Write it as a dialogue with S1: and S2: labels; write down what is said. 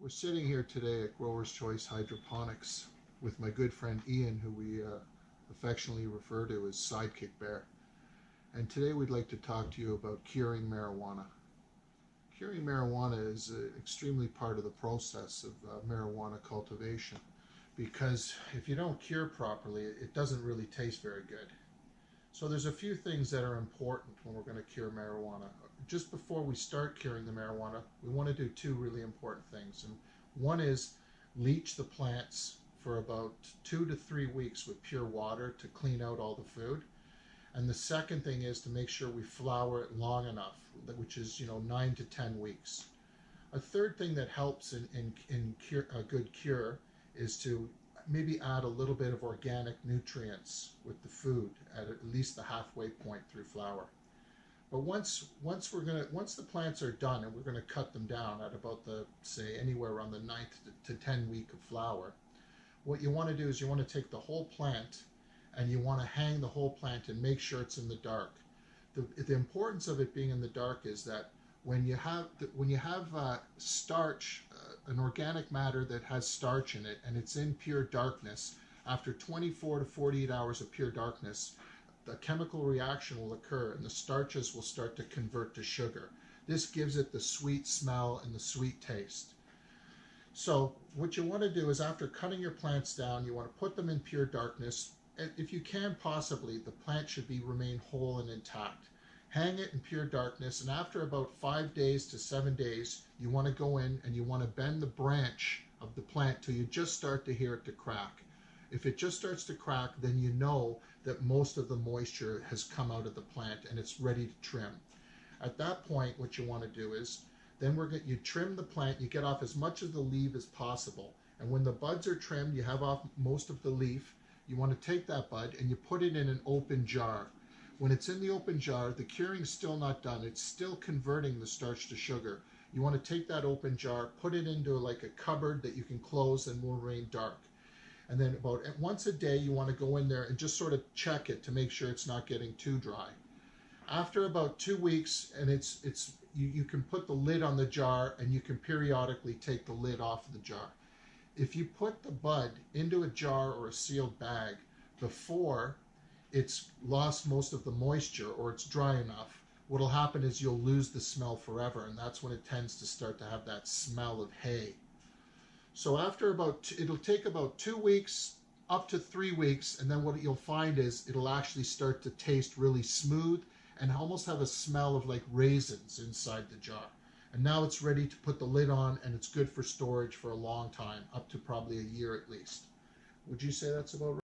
S1: We're sitting here today at Grower's Choice Hydroponics with my good friend Ian, who we affectionately refer to as Sidekick Bear. And today we'd like to talk to you about curing marijuana. Curing marijuana is extremely part of the process of marijuana cultivation, because if you don't cure properly, it doesn't really taste very good. So there's a few things that are important when we're going to cure marijuana. Just before we start curing the marijuana, we want to do two really important things. And one is leach the plants for about 2 to 3 weeks with pure water to clean out all the food. And the second thing is to make sure we flower it long enough, which is 9 to 10 weeks. A third thing that helps in a good cure is to maybe add a little bit of organic nutrients with the food at least the halfway point through flower. But once the plants are done and we're going to cut them down at about say anywhere around the 9th to 10 week of flower, what you want to do is you want to take the whole plant and you want to hang the whole plant and make sure it's in the dark. The importance of it being in the dark is that when you have starch, an organic matter that has starch in it, and it's in pure darkness, after 24 to 48 hours of pure darkness, the chemical reaction will occur and the starches will start to convert to sugar. This gives it the sweet smell and the sweet taste. So what you want to do is, after cutting your plants down, you want to put them in pure darkness. If you can possibly, the plant should remain whole and intact. Hang it in pure darkness, and after about 5 days to 7 days, you want to go in and you want to bend the branch of the plant till you just start to hear it to crack. If it just starts to crack, then you know that most of the moisture has come out of the plant and it's ready to trim. At that point, what you want to do is, then you trim the plant, you get off as much of the leaf as possible. And when the buds are trimmed, you have off most of the leaf, you want to take that bud and you put it in an open jar. When it's in the open jar, the curing's still not done. It's still converting the starch to sugar. You want to take that open jar, put it into like a cupboard that you can close and will remain dark. And then about once a day, you want to go in there and just sort of check it to make sure it's not getting too dry. After about 2 weeks, and you can put the lid on the jar and you can periodically take the lid off of the jar. If you put the bud into a jar or a sealed bag before it's lost most of the moisture or it's dry enough, what'll happen is you'll lose the smell forever, and that's when it tends to start to have that smell of hay. So it'll take about 2 weeks up to 3 weeks, and then what you'll find is it'll actually start to taste really smooth and almost have a smell of like raisins inside the jar. And now it's ready to put the lid on, and it's good for storage for a long time, up to probably a year at least. Would you say that's about right?